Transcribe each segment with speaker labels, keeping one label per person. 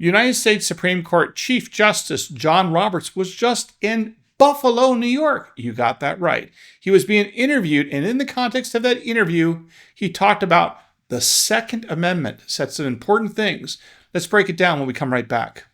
Speaker 1: United States Supreme Court Chief Justice John Roberts was just in Buffalo, New York. You got that right. He was being interviewed, and in the context of that interview, he talked about the Second Amendment, said some important things. Let's break it down when we come right back.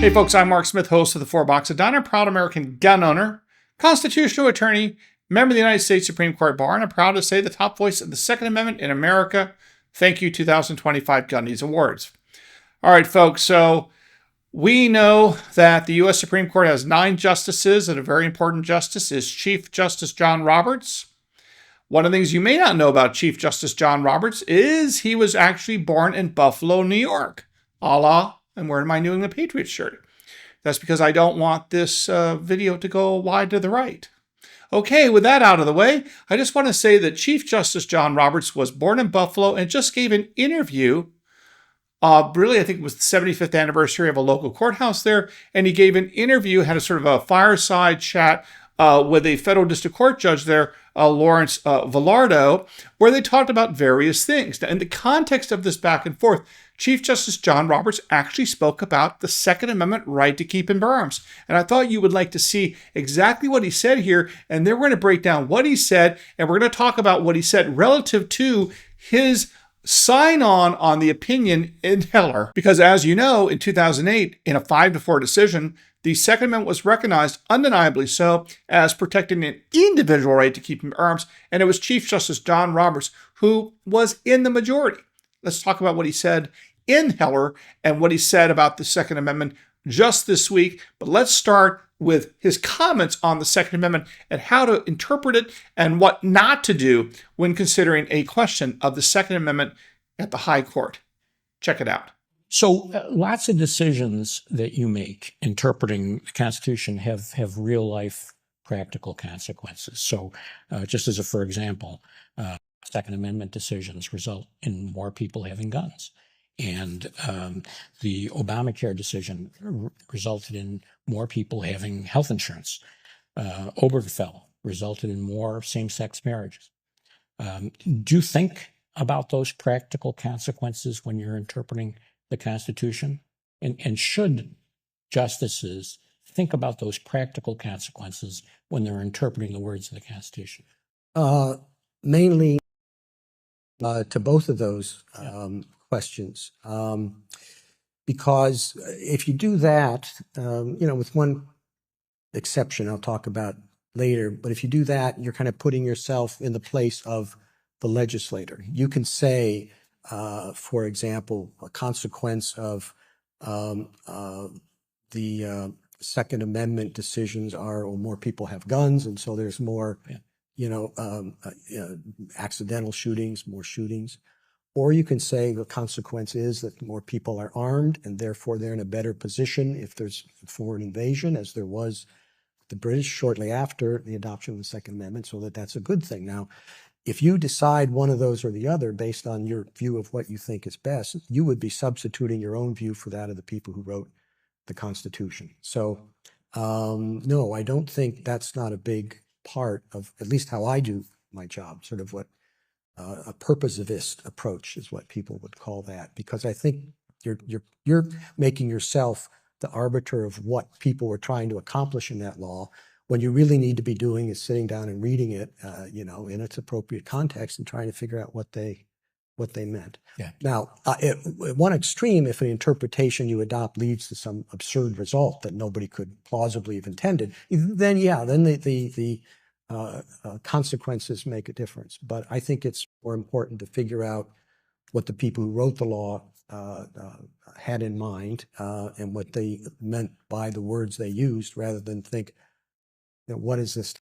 Speaker 1: Hey folks, I'm Mark Smith, host of the Four Box of Diner, proud American gun owner, constitutional attorney, member of the United States Supreme Court Bar, and I'm proud to say the top voice of the Second Amendment in America. Thank you, 2025 Gundies Awards. All right, folks, so we know that the U.S. Supreme Court has 9 justices, and a very important justice is Chief Justice John Roberts. One of the things you may not know about Chief Justice John Roberts is he was actually born in Buffalo, New York. I'm wearing my New England Patriots shirt. That's because I don't want this video to go wide to the right. Okay, with that out of the way, I just want to say that Chief Justice John Roberts was born in Buffalo and just gave an interview. I think it was the 75th anniversary of a local courthouse there. And he gave an interview, had a sort of a fireside chat with a federal district court judge there, Lawrence Villardo, where they talked about various things. Now, in the context of this back and forth, Chief Justice John Roberts actually spoke about the Second Amendment right to keep and bear arms. And I thought you would like to see exactly what he said here. And then we're going to break down what he said, and we're going to talk about what he said relative to his sign-on on the opinion in Heller. Because as you know, in 2008, in a 5-4 decision, the Second Amendment was recognized, undeniably so, as protecting an individual right to keep and bear arms. And it was Chief Justice John Roberts who was in the majority. Let's talk about what he said in Heller and what he said about the Second Amendment just this week. But let's start with his comments on the Second Amendment and how to interpret it and what not to do when considering a question of the Second Amendment at the High Court. Check it out.
Speaker 2: So lots of decisions that you make interpreting the Constitution have real life practical consequences. So just as for example, Second Amendment decisions result in more people having guns. And the Obamacare decision resulted in more people having health insurance. Obergefell resulted in more same-sex marriages. Do you think about those practical consequences when you're interpreting the Constitution? And should justices think about those practical consequences when they're interpreting the words of the Constitution?
Speaker 3: Mainly to both of those questions. Because if you do that, with one exception I'll talk about later, but if you do that, you're kind of putting yourself in the place of the legislator. You can say, for example, a consequence of the Second Amendment decisions are, more people have guns, and so there's more, accidental shootings, more shootings. Or you can say the consequence is that more people are armed, and therefore they're in a better position if there's foreign invasion, as there was the British shortly after the adoption of the Second Amendment, so that's a good thing. Now, if you decide one of those or the other based on your view of what you think is best, you would be substituting your own view for that of the people who wrote the Constitution. So, no, I don't think that's not a big part of at least how I do my job, sort of what a purposivist approach is what people would call that, because I think you're making yourself the arbiter of what people were trying to accomplish in that law, when you really need to be doing is sitting down and reading it, in its appropriate context and trying to figure out what they meant.
Speaker 2: Yeah.
Speaker 3: Now, at one extreme, if an interpretation you adopt leads to some absurd result that nobody could plausibly have intended, then the consequences make a difference. But I think it's more important to figure out what the people who wrote the law had in mind and what they meant by the words they used, rather than think, what is this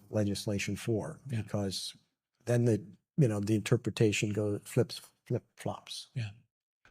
Speaker 3: legislation for?
Speaker 2: Yeah.
Speaker 3: Because then the interpretation flip-flops.
Speaker 2: Yeah.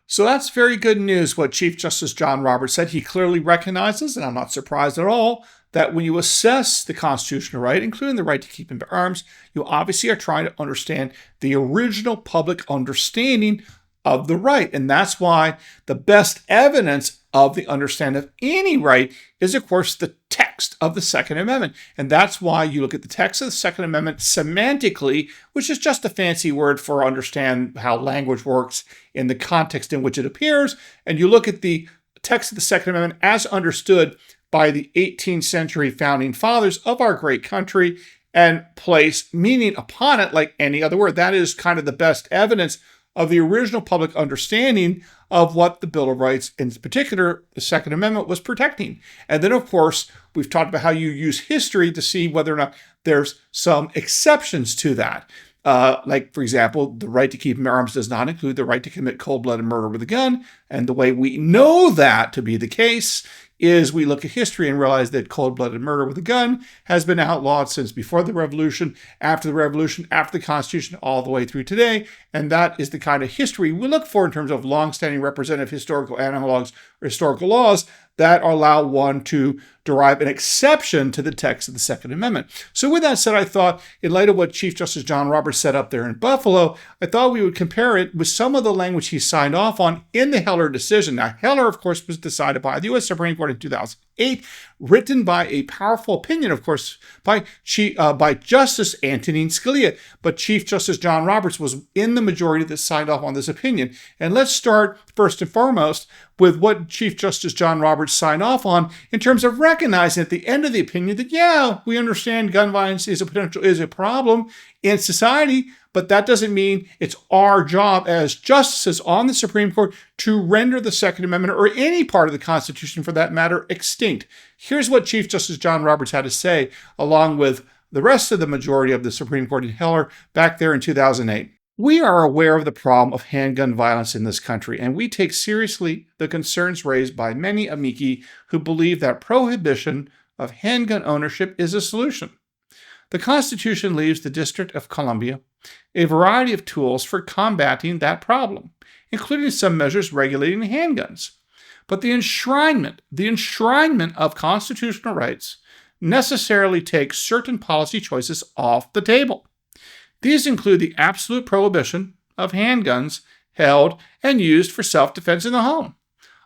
Speaker 1: So that's very good news, what Chief Justice John Roberts said. He clearly recognizes, and I'm not surprised at all, that when you assess the constitutional right, including the right to keep and bear arms, you obviously are trying to understand the original public understanding of the right. And that's why the best evidence of the understanding of any right is, of course, the text of the Second Amendment. And that's why you look at the text of the Second Amendment semantically, which is just a fancy word for understand how language works in the context in which it appears. And you look at the text of the Second Amendment as understood by the 18th century founding fathers of our great country and place meaning upon it like any other word. That is kind of the best evidence of the original public understanding of what the Bill of Rights, in particular, the Second Amendment, was protecting. And then, of course, we've talked about how you use history to see whether or not there's some exceptions to that. Like, for example, the right to keep and bear arms does not include the right to commit cold-blooded murder with a gun. And the way we know that to be the case is we look at history and realize that cold-blooded murder with a gun has been outlawed since before the Revolution, after the Constitution, all the way through today. And that is the kind of history we look for in terms of long-standing representative historical analogs or historical laws that allow one to derive an exception to the text of the Second Amendment. So with that said, I thought, in light of what Chief Justice John Roberts set up there in Buffalo, I thought we would compare it with some of the language he signed off on in the Heller decision. Now, Heller, of course, was decided by the U.S. Supreme Court in 2008, written by a powerful opinion, of course, by Justice Antonin Scalia. But Chief Justice John Roberts was in the majority that signed off on this opinion. And let's start, first and foremost, with what Chief Justice John Roberts signed off on in terms of recognizing at the end of the opinion that, yeah, we understand gun violence is a problem in society, but that doesn't mean it's our job as justices on the Supreme Court to render the Second Amendment or any part of the Constitution for that matter extinct. Here's what Chief Justice John Roberts had to say, along with the rest of the majority of the Supreme Court in Heller back there in 2008. We are aware of the problem of handgun violence in this country, and we take seriously the concerns raised by many amici who believe that prohibition of handgun ownership is a solution. The Constitution leaves the District of Columbia a variety of tools for combating that problem, including some measures regulating handguns. But the enshrinement of constitutional rights necessarily takes certain policy choices off the table. These include the absolute prohibition of handguns held and used for self-defense in the home.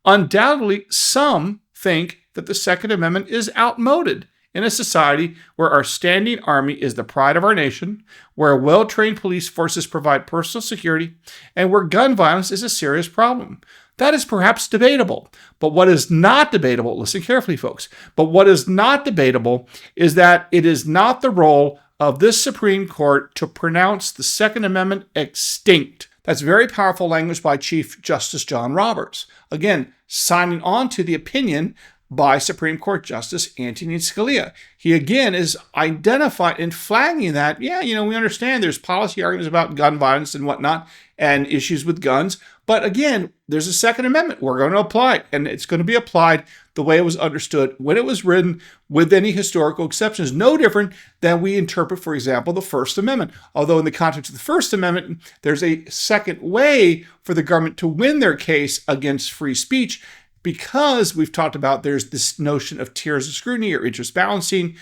Speaker 1: Undoubtedly, some think that the Second Amendment is outmoded in a society where our standing army is the pride of our nation, where well-trained police forces provide personal security, and where gun violence is a serious problem. That is perhaps debatable. But what is not debatable, listen carefully, folks, but what is not debatable is that it is not the role of this Supreme Court to pronounce the Second Amendment extinct. That's very powerful language by Chief Justice John Roberts. Again, signing on to the opinion by Supreme Court Justice Antonin Scalia. He again is identifying and flagging that, we understand there's policy arguments about gun violence and whatnot and issues with guns. But again, there's a Second Amendment. We're going to apply it, and it's going to be applied the way it was understood when it was written, with any historical exceptions, no different than we interpret, for example, the First Amendment. Although in the context of the First Amendment, there's a second way for the government to win their case against free speech, because we've talked about there's this notion of tiers of scrutiny or interest balancing.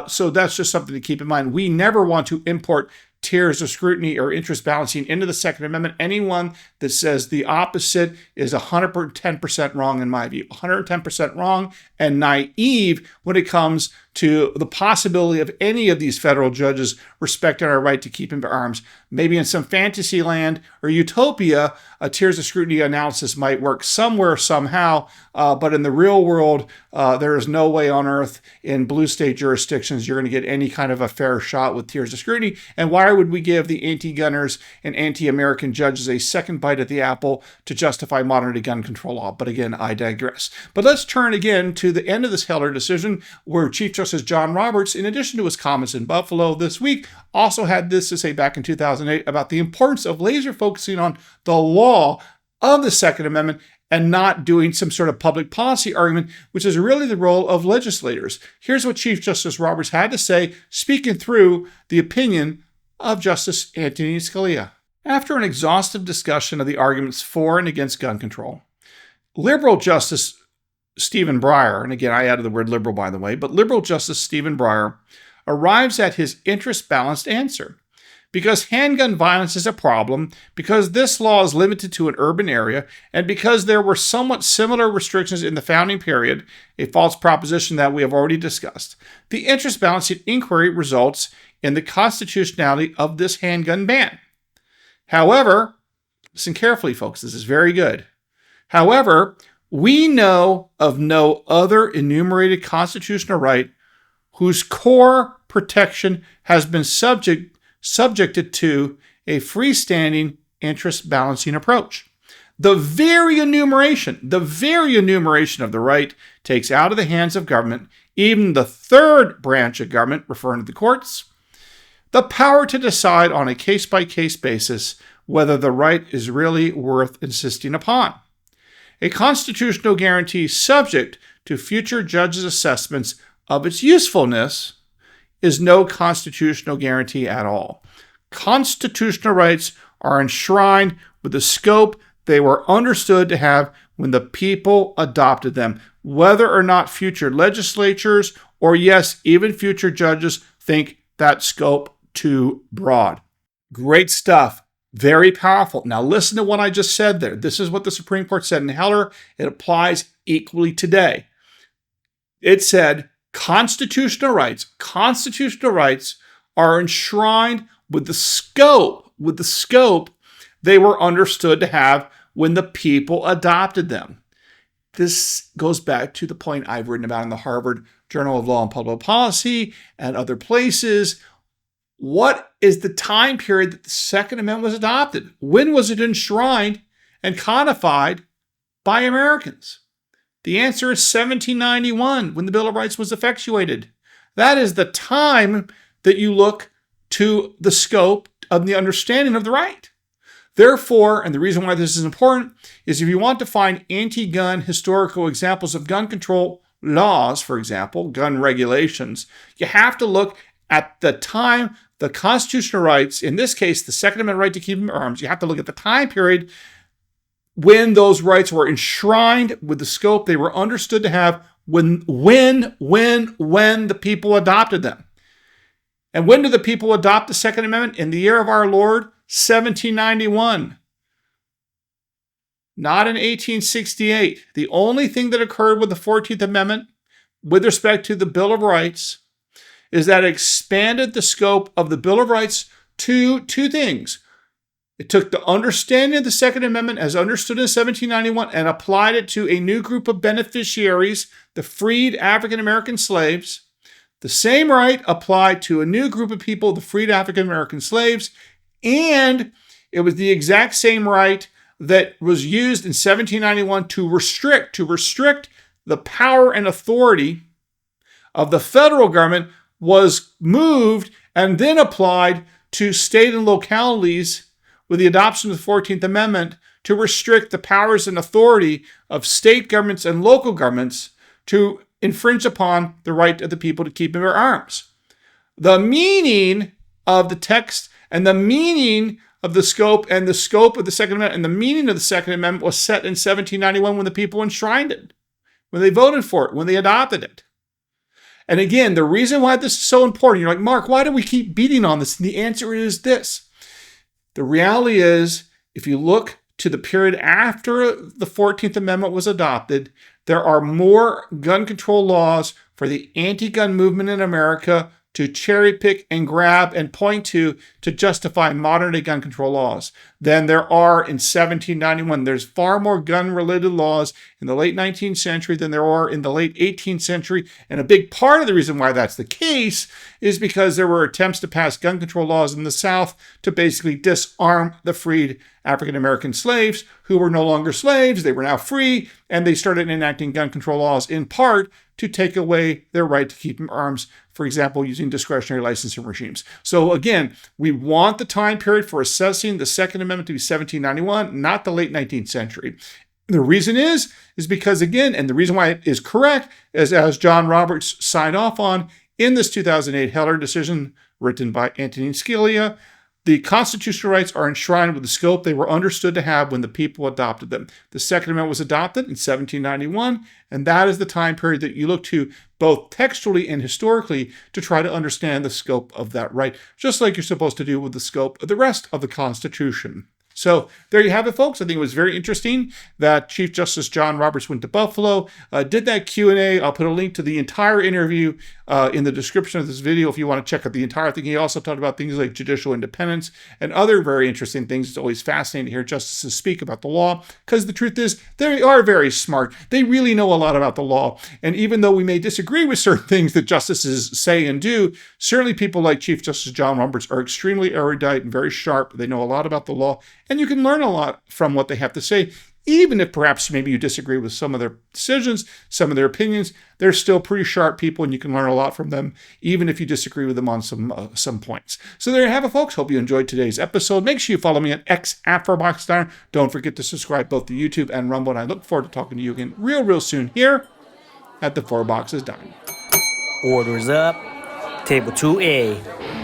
Speaker 1: So that's just something to keep in mind. We never want to import tiers of scrutiny or interest balancing into the Second Amendment. Anyone that says the opposite is 110% wrong in my view. 110% wrong and naive when it comes to the possibility of any of these federal judges respecting our right to keep and bear arms. Maybe in some fantasy land or utopia, a tiers of scrutiny analysis might work somewhere, somehow, but in the real world, there is no way on earth in blue state jurisdictions you're going to get any kind of a fair shot with tiers of scrutiny. And why would we give the anti-gunners and anti-American judges a second bite at the apple to justify modern-day gun control law? But again, I digress. But let's turn again to the end of this Heller decision, where Chief Justice John Roberts, in addition to his comments in Buffalo this week, also had this to say back in 2008 about the importance of laser focusing on the law of the Second Amendment and not doing some sort of public policy argument, which is really the role of legislators. Here's what Chief Justice Roberts had to say, speaking through the opinion of Justice Antonin Scalia. After an exhaustive discussion of the arguments for and against gun control, liberal Justice Stephen Breyer, and again, I added the word liberal, by the way, but liberal Justice Stephen Breyer arrives at his interest-balanced answer. because handgun violence is a problem, because this law is limited to an urban area, and because there were somewhat similar restrictions in the founding period, a false proposition that we have already discussed. The interest balancing inquiry results in the constitutionality of this handgun ban. However, listen carefully, folks, this is very good. However, we know of no other enumerated constitutional right whose core protection has been subjected to a freestanding interest balancing approach. The very enumeration of the right takes out of the hands of government, even the third branch of government, referring to the courts, the power to decide on a case-by-case basis whether the right is really worth insisting upon. A constitutional guarantee subject to future judges' assessments of its usefulness is no constitutional guarantee at all. Constitutional rights are enshrined with the scope they were understood to have when the people adopted them, whether or not future legislatures or, yes, even future judges think that scope too broad. Great stuff. Very powerful. Now listen to what I just said there. This is what the Supreme Court said in Heller. It applies equally today. It said constitutional rights are enshrined with the scope they were understood to have when the people adopted them. This goes back to the point I've written about in the Harvard Journal of Law and Public Policy and other places. What is the time period that the Second Amendment was adopted? When was it enshrined and codified by Americans? The answer is 1791, when the Bill of Rights was effectuated. That is the time that you look to the scope of the understanding of the right. Therefore, and the reason why this is important, is if you want to find anti-gun historical examples of gun control laws, for example, gun regulations, you have to look at the time the constitutional rights, in this case, the Second Amendment right to keep and bear arms, you have to look at the time period when those rights were enshrined with the scope they were understood to have when the people adopted them. And when did the people adopt the Second Amendment? In the year of our Lord, 1791. Not in 1868. The only thing that occurred with the 14th Amendment with respect to the Bill of Rights is that it expanded the scope of the Bill of Rights to two things. It took the understanding of the Second Amendment as understood in 1791 and applied it to a new group of beneficiaries, the freed African American slaves. The same right applied to a new group of people, the freed African American slaves, and it was the exact same right that was used in 1791 to restrict the power and authority of the federal government was moved and then applied to state and localities with the adoption of the 14th Amendment to restrict the powers and authority of state governments and local governments to infringe upon the right of the people to keep and bear arms. The meaning of the text and the meaning of the scope and the scope of the Second Amendment and the meaning of the Second Amendment was set in 1791 when the people enshrined it, when they voted for it, when they adopted it. And again, the reason why this is so important, you're like, Mark, why do we keep beating on this? And the answer is this. The reality is, if you look to the period after the 14th Amendment was adopted, there are more gun control laws for the anti-gun movement in America to cherry pick and grab and point to justify modern-day gun control laws than there are in 1791. There's far more gun-related laws in the late 19th century than there are in the late 18th century. And a big part of the reason why that's the case is because there were attempts to pass gun control laws in the South to basically disarm the freed African-American slaves who were no longer slaves. They were now free, and they started enacting gun control laws in part to take away their right to keep arms, for example, using discretionary licensing regimes. So again, we want the time period for assessing the Second Amendment to be 1791, not the late 19th century. The reason is because, again, and the reason why it is correct, is as John Roberts signed off on in this 2008 Heller decision written by Antonin Scalia, The constitutional rights are enshrined with the scope they were understood to have when the people adopted them. The Second Amendment was adopted in 1791, and that is the time period that you look to both textually and historically to try to understand the scope of that right, just like you're supposed to do with the scope of the rest of the Constitution. So there you have it, folks. I think it was very interesting that Chief Justice John Roberts went to Buffalo, did that Q&A. I'll put a link to the entire interview in the description of this video if you want to check out the entire thing. He also talked about things like judicial independence and other very interesting things. It's always fascinating to hear justices speak about the law, because the truth is they are very smart. They really know a lot about the law. And even though we may disagree with certain things that justices say and do, certainly people like Chief Justice John Roberts are extremely erudite and very sharp. They know a lot about the law, and you can learn a lot from what they have to say. Even if perhaps maybe you disagree with some of their decisions, some of their opinions, they're still pretty sharp people, and you can learn a lot from them, even if you disagree with them on some points. So there you have it, folks. Hope you enjoyed today's episode. Make sure you follow me on X at 4Box Diner. Don't forget to subscribe both to YouTube and Rumble, and I look forward to talking to you again real soon here at the 4 Boxes Diner.
Speaker 4: Orders up. Table 2A.